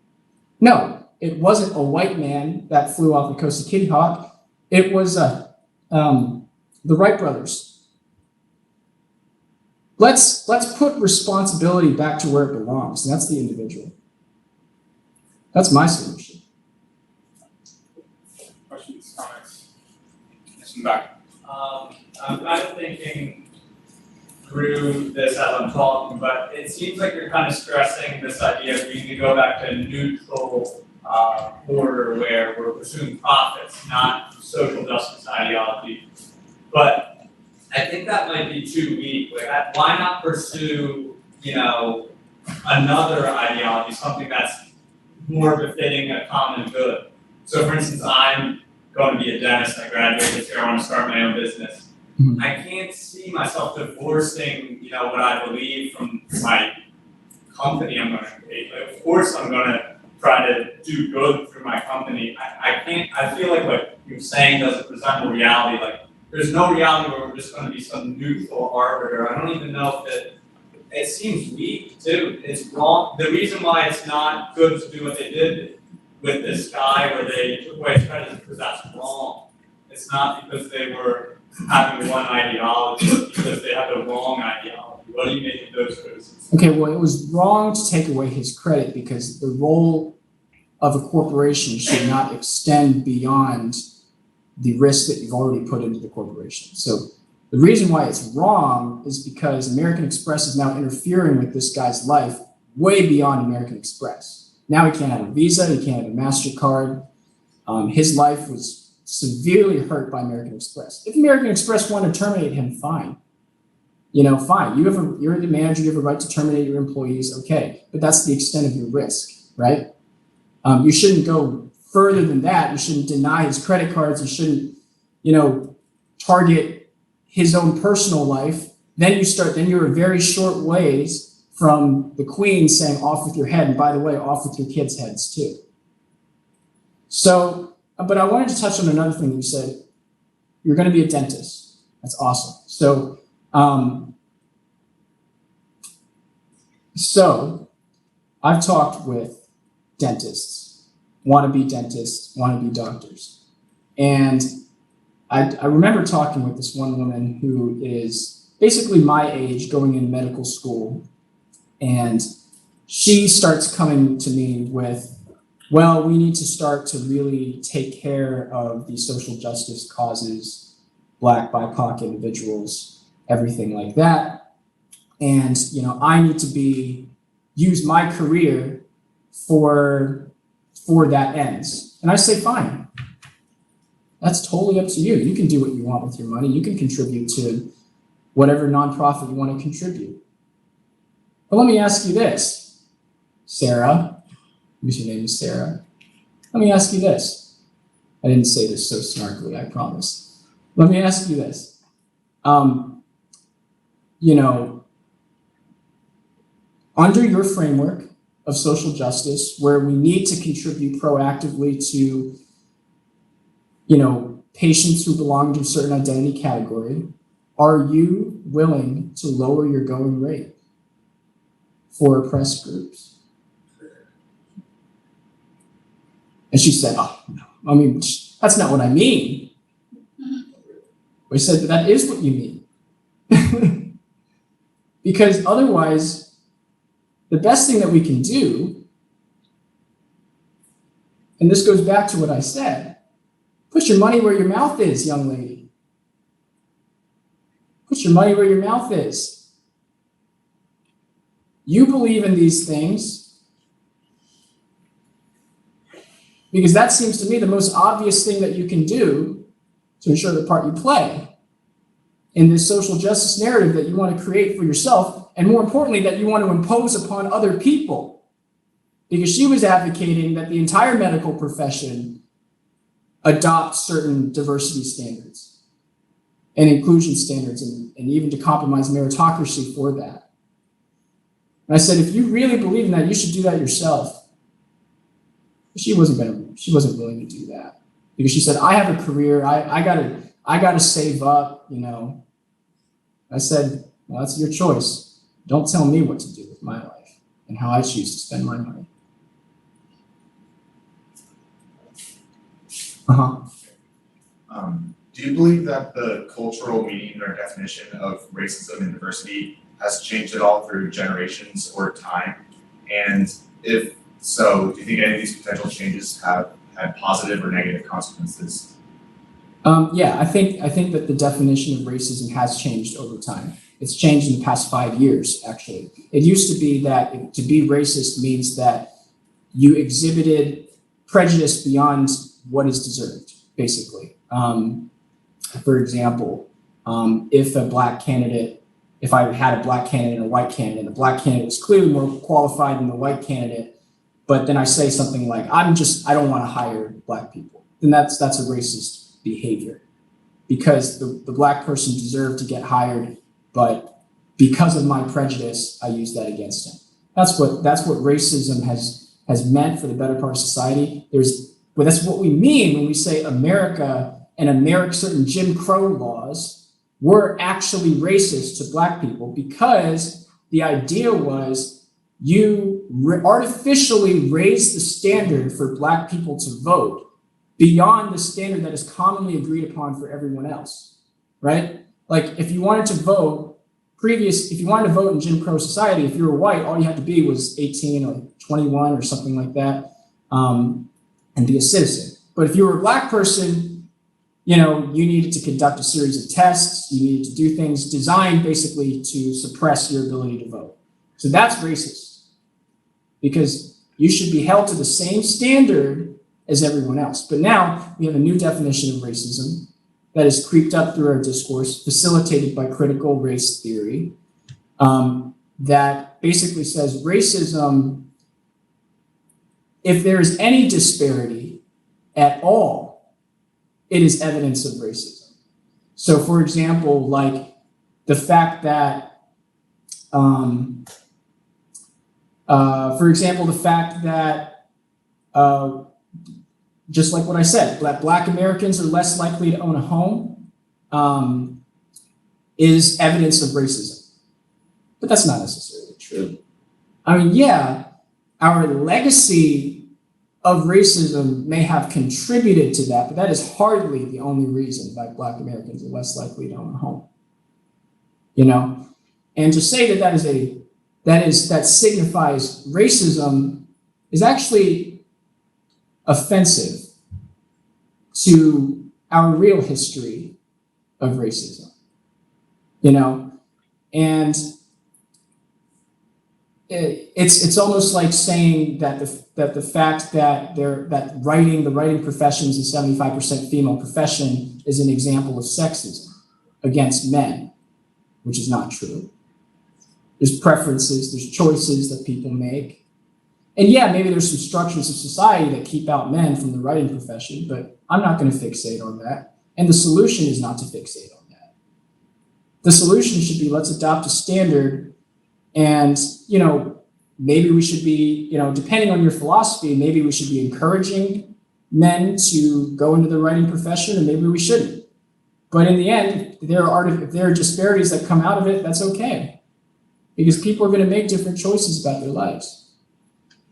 No, it wasn't a white man that flew off the coast of Kitty Hawk. It was the Wright brothers. Let's put responsibility back to where it belongs, and that's the individual. That's my solution. Questions, comments? Yes, in the back. I'm kind of thinking through this as I'm talking, but it seems like you're kind of stressing this idea of we need to go back to a neutral order where we're pursuing profits, not social justice ideology. But I think that might be too weak. Like, why not pursue, another ideology, something that's more befitting a common good? So, for instance, I'm going to be a dentist. I graduated this year. I want to start my own business. Mm-hmm. I can't see myself divorcing, what I believe from my company I'm going to create. Like, of course, I'm going to try to do good through my company. I can't. I feel like what you're saying doesn't present a reality. Like, there's no reality where we're just going to be some neutral arbiter. I don't even know if it seems weak too. It's wrong. The reason why it's not good to do what they did with this guy, where they took away his credit, is because that's wrong. It's not because they were having one ideology, but because they had the wrong ideology. What do you make of those criticisms? Okay, well, it was wrong to take away his credit because the role of a corporation should not extend beyond the risk that you've already put into the corporation. So the reason why it's wrong is because American Express is now interfering with this guy's life way beyond American Express. Now he can't have a Visa, he can't have a MasterCard. His life was severely hurt by American Express. If American Express wanted to terminate him, fine. Fine. You're the manager, you have a right to terminate your employees, okay. But that's the extent of your risk, right? You shouldn't go further than that. You shouldn't deny his credit cards. You shouldn't, target his own personal life. Then you're a very short ways from the Queen saying off with your head, and by the way, off with your kids' heads too. So, but I wanted to touch on another thing you said. You're going to be a dentist. That's awesome. So I've talked with dentists, wannabe dentists, wannabe doctors. And I remember talking with this one woman who is basically my age, going in medical school. And she starts coming to me with, well, we need to start to really take care of the social justice causes, Black, BIPOC individuals, everything like that. And, I need to use my career for that ends. And I say, fine. That's totally up to you. You can do what you want with your money. You can contribute to whatever nonprofit you want to contribute. But let me ask you this, Sarah. Your name is Sarah. Let me ask you this. I didn't say this so snarkily, I promise. Let me ask you this. Under your framework of social justice, where we need to contribute proactively to, patients who belong to a certain identity category, are you willing to lower your going rate for oppressed groups? And she said, oh, no, that's not what I mean. I said, but that is what you mean. Because otherwise, the best thing that we can do, and this goes back to what I said, put your money where your mouth is, young lady. Put your money where your mouth is. You believe in these things because that seems to me the most obvious thing that you can do to ensure the part you play in this social justice narrative that you want to create for yourself, and more importantly, that you want to impose upon other people. Because she was advocating that the entire medical profession adopt certain diversity standards and inclusion standards, and even to compromise meritocracy for that. And I said, if you really believe in that, you should do that yourself. But she wasn't willing to do that, because she said, I have a career, I gotta save up, I said, well, that's your choice. Don't tell me what to do with my life and how I choose to spend my money. Do you believe that the cultural meaning or definition of racism and diversity has changed at all through generations or time? And if so, do you think any of these potential changes have had positive or negative consequences? Yeah, I think that the definition of racism has changed over time. It's changed in the past 5 years, actually. It used to be that to be racist means that you exhibited prejudice beyond what is deserved, basically. For example, if I had a black candidate and a white candidate, the black candidate was clearly more qualified than the white candidate, but then I say something like, I don't want to hire black people, then that's a racist behavior, because the black person deserved to get hired, but because of my prejudice, I use that against him. That's what racism has meant for the better part of society. That's what we mean when we say America and certain Jim Crow laws were actually racist to black people, because the idea was you artificially raise the standard for black people to vote beyond the standard that is commonly agreed upon for everyone else, right? Like if you wanted to vote in Jim Crow society, if you were white, all you had to be was 18 or 21 or something like that, and be a citizen. But if you were a black person, you needed to conduct a series of tests, you needed to do things designed basically to suppress your ability to vote. So that's racist, because you should be held to the same standard as everyone else. But now we have a new definition of racism that has creeped up through our discourse, facilitated by critical race theory, that basically says racism, if there is any disparity at all, it is evidence of racism. So for example, like the fact that, just like what I said, Black Americans are less likely to own a home, is evidence of racism. But that's not necessarily true. I mean, yeah, our legacy of racism may have contributed to that, but that is hardly the only reason why Black Americans are less likely to own a home. And to say that signifies racism is actually offensive to our real history of racism. And it's almost like saying that the fact that the writing profession is a 75% female profession is an example of sexism against men, which is not true. There's preferences, there's choices that people make. And yeah, maybe there's some structures of society that keep out men from the writing profession, but I'm not going to fixate on that. And the solution is not to fixate on that. The solution should be, let's adopt a standard, and maybe we should be, depending on your philosophy, maybe we should be encouraging men to go into the writing profession, and maybe we shouldn't. But in the end, if there are disparities that come out of it, that's okay, because people are going to make different choices about their lives.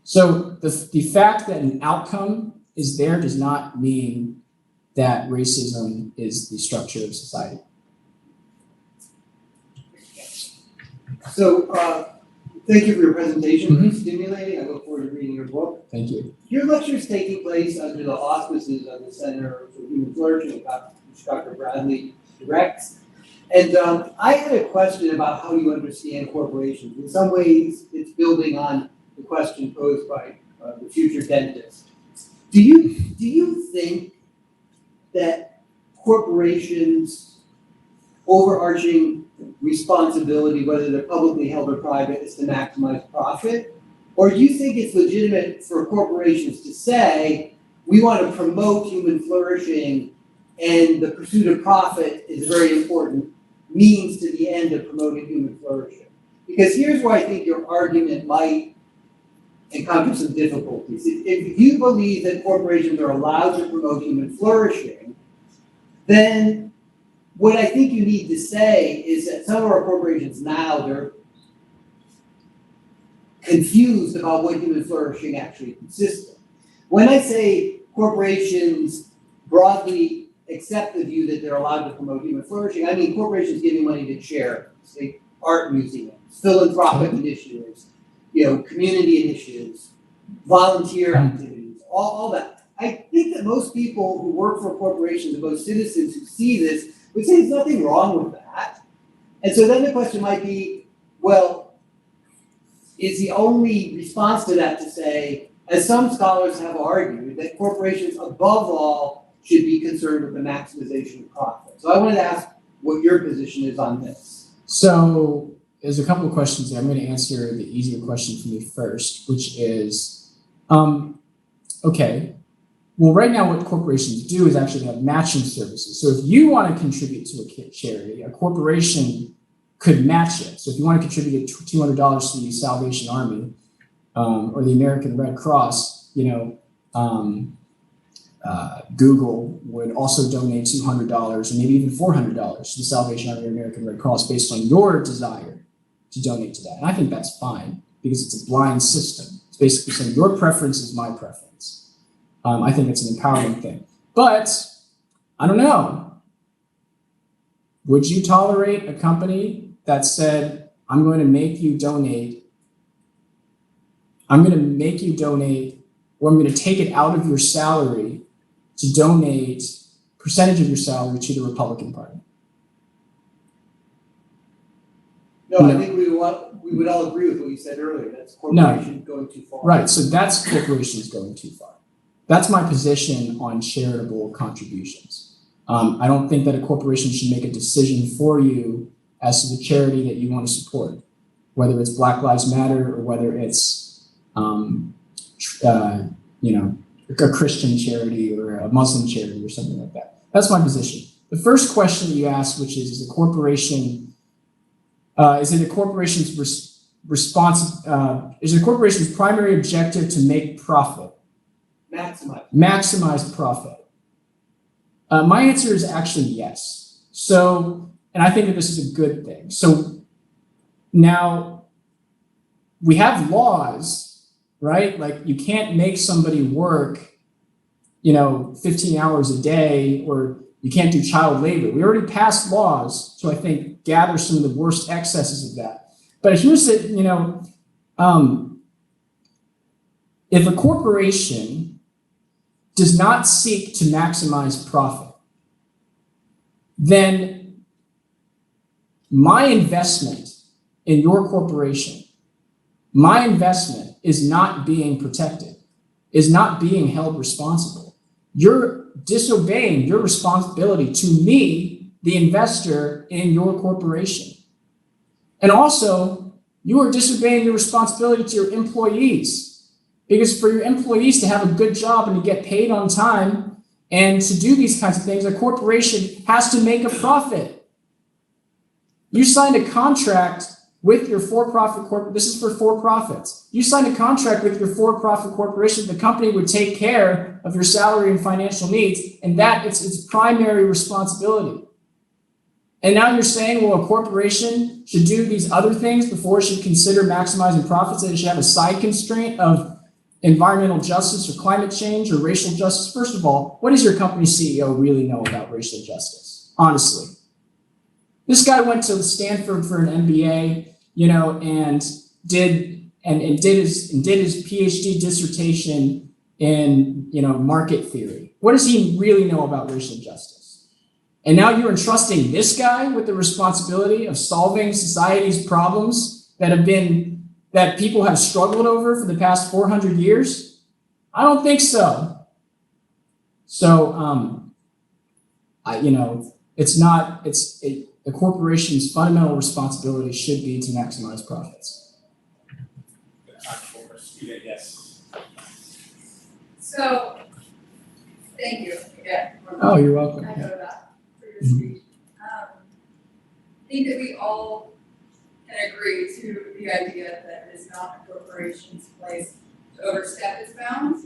So the fact that an outcome is there does not mean that racism is the structure of society. So thank you for your presentation. It's stimulating. I look forward to reading your book. Thank you. Your lecture is taking place under the auspices of the Center for Human Flourishing, which Dr. Bradley directs. And I had a question about how you understand corporations. In some ways, it's building on the question posed by the future dentist. Do you think that corporations' overarching responsibility, whether they're publicly held or private, is to maximize profit? Or do you think it's legitimate for corporations to say, we want to promote human flourishing, and the pursuit of profit is a very important means to the end of promoting human flourishing? Because here's where I think your argument might encounter some difficulties. If you believe that corporations are allowed to promote human flourishing, then what I think you need to say is that some of our corporations now, confused about what human flourishing actually consists of. When I say corporations broadly accept the view that they're allowed to promote human flourishing, I mean corporations giving money to charities, say art museums, philanthropic initiatives, community initiatives, volunteer activities, all that. I think that most people who work for corporations and most citizens who see this would say there's nothing wrong with that. And so then the question might be, well, is the only response to that to say, as some scholars have argued, that corporations above all should be concerned with the maximization of profit? So I wanted to ask what your position is on this. So there's a couple of questions there. I'm going to answer the easier question for me first, which is, okay, well, right now what corporations do is actually have matching services. So if you want to contribute to a charity, a corporation could match it. So if you want to contribute $200 to the Salvation Army or the American Red Cross, Google would also donate $200 or maybe even $400 to the Salvation Army or American Red Cross based on your desire to donate to that. And I think that's fine because it's a blind system. It's basically saying your preference is my preference. I think it's an empowering thing. But I don't know. Would you tolerate a company that said, I'm going to make you donate, or I'm going to take it out of your salary to donate percentage of your salary to the Republican Party? No, I think we would all agree with what you said earlier. That's corporations going too far. Right, so that's corporations going too far. That's my position on charitable contributions. I don't think that a corporation should make a decision for you as to the charity that you want to support, whether it's Black Lives Matter or whether it's, a Christian charity or a Muslim charity or something like that. That's my position. The first question that you asked, which is a corporation's primary objective to make profit? Maximize profit. My answer is actually yes. So, and I think that this is a good thing. So now we have laws, right? Like you can't make somebody work, 15 hours a day, or you can't do child labor. We already passed laws to, I think, gather some of the worst excesses of that. But here's the, if a corporation does not seek to maximize profit, then my investment in your corporation, my investment is not being protected, is not being held responsible. You're disobeying your responsibility to me, the investor in your corporation. And also, you are disobeying your responsibility to your employees, because for your employees to have a good job and to get paid on time and to do these kinds of things, a corporation has to make a profit. You signed a contract with your for-profit corp. This is for for-profits. You signed a contract with your for-profit corporation. The company would take care of your salary and financial needs, and that it's its primary responsibility. And now you're saying, well, a corporation should do these other things before it should consider maximizing profits, that it should have a side constraint of environmental justice or climate change or racial justice. First of all, what does your company's CEO really know about racial justice? Honestly. This guy went to Stanford for an MBA, and did his PhD dissertation in, market theory. What does he really know about racial justice? And now you're entrusting this guy with the responsibility of solving society's problems that people have struggled over for the past 400 years? I don't think so. So, a corporation's fundamental responsibility should be to maximize profits. Yes. So, thank you again. Oh, you're welcome. I know that for your speech. I think that we all can agree to the idea that it is not a corporation's place to overstep its bounds,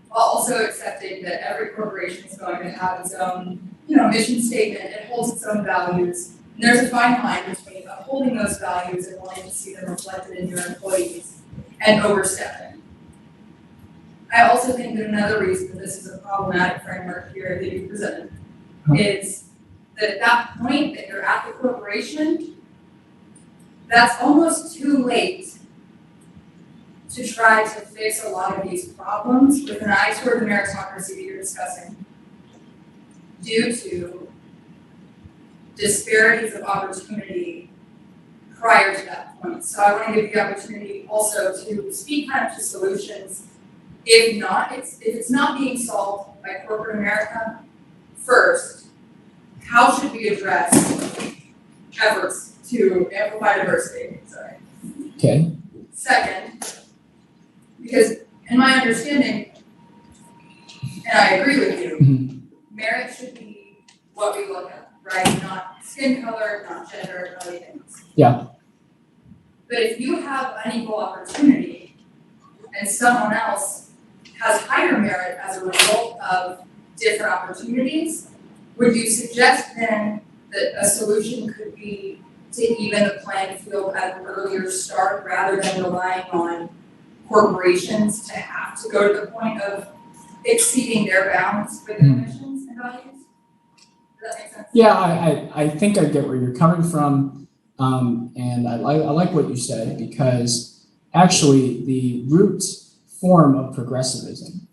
while also accepting that every corporation is going to have its own, mission statement. It holds its own values. And there's a fine line between upholding those values and wanting to see them reflected in your employees. and overstepping. I also think that another reason that this is a problematic framework here that you presented is that at that point that you're at the corporation, that's almost too late to try to fix a lot of these problems with an eye toward the meritocracy that you're discussing due to disparities of opportunity prior to that point. So I want to give you the opportunity also to speak kind of to solutions. If it's not being solved by corporate America, first, how should we address efforts to amplify diversity? Sorry. Okay. Second, because in my understanding, and I agree with you, merit should be what we look at, right? Not skin color, not gender, not anything else. Yeah. But if you have unequal opportunity and someone else has higher merit as a result of different opportunities, would you suggest then that a solution could be to even the playing field at an earlier start rather than relying on corporations to have to go to the point of exceeding their bounds with their missions and values? Does that make sense? Yeah, I think I get where you're coming from, and I like what you said, because actually the root form of progressivism,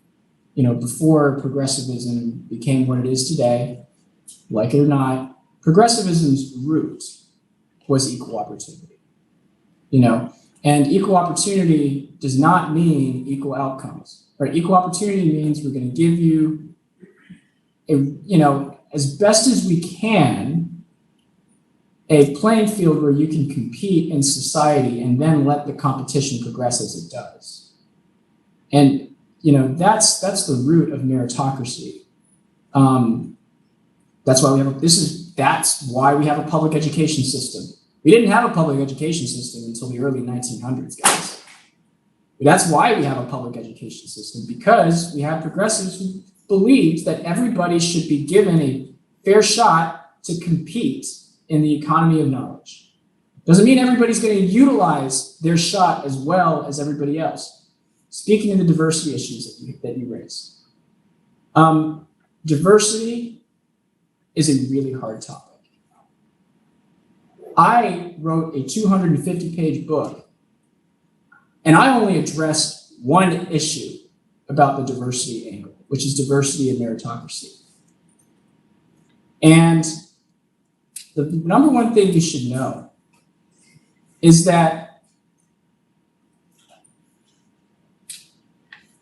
before progressivism became what it is today, like it or not, progressivism's root was equal opportunity, and equal opportunity does not mean equal outcomes, right? Equal opportunity means we're going to give you as best as we can, a playing field where you can compete in society and then let the competition progress as it does. And, that's the root of meritocracy. That's why we have a public education system. We didn't have a public education system until the early 1900s, guys. That's why we have a public education system, because we have progressives who believed that everybody should be given a fair shot to compete in the economy of knowledge. Doesn't mean everybody's going to utilize their shot as well as everybody else. Speaking of the diversity issues that you raised, diversity is a really hard topic. I wrote a 250-page book, and I only addressed one issue about the diversity angle, which is diversity and meritocracy. And the number one thing you should know is that,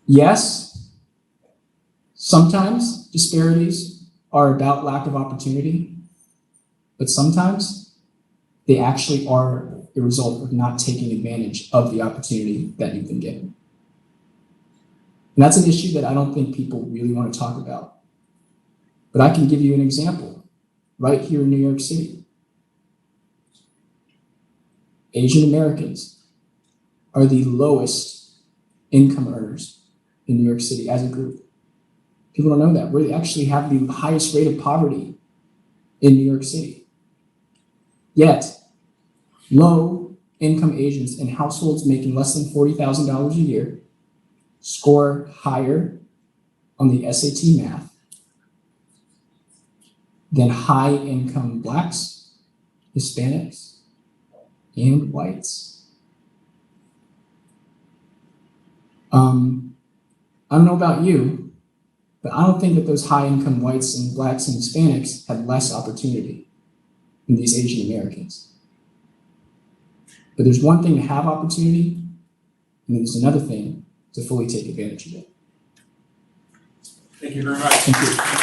yes, sometimes disparities are about lack of opportunity, but sometimes they actually are the result of not taking advantage of the opportunity that you've been given. And that's an issue that I don't think people really want to talk about. But I can give you an example right here in New York City. Asian Americans are the lowest income earners in New York City as a group. People don't know that. We actually have the highest rate of poverty in New York City. Yet, low income Asians in households making less than $40,000 a year score higher on the SAT math than high income Blacks, Hispanics, and whites. I don't know about you, but I don't think that those high income whites and Blacks and Hispanics had less opportunity than these Asian Americans. But there's one thing to have opportunity, and there's another thing to fully take advantage of it. Thank you very much. Thank you.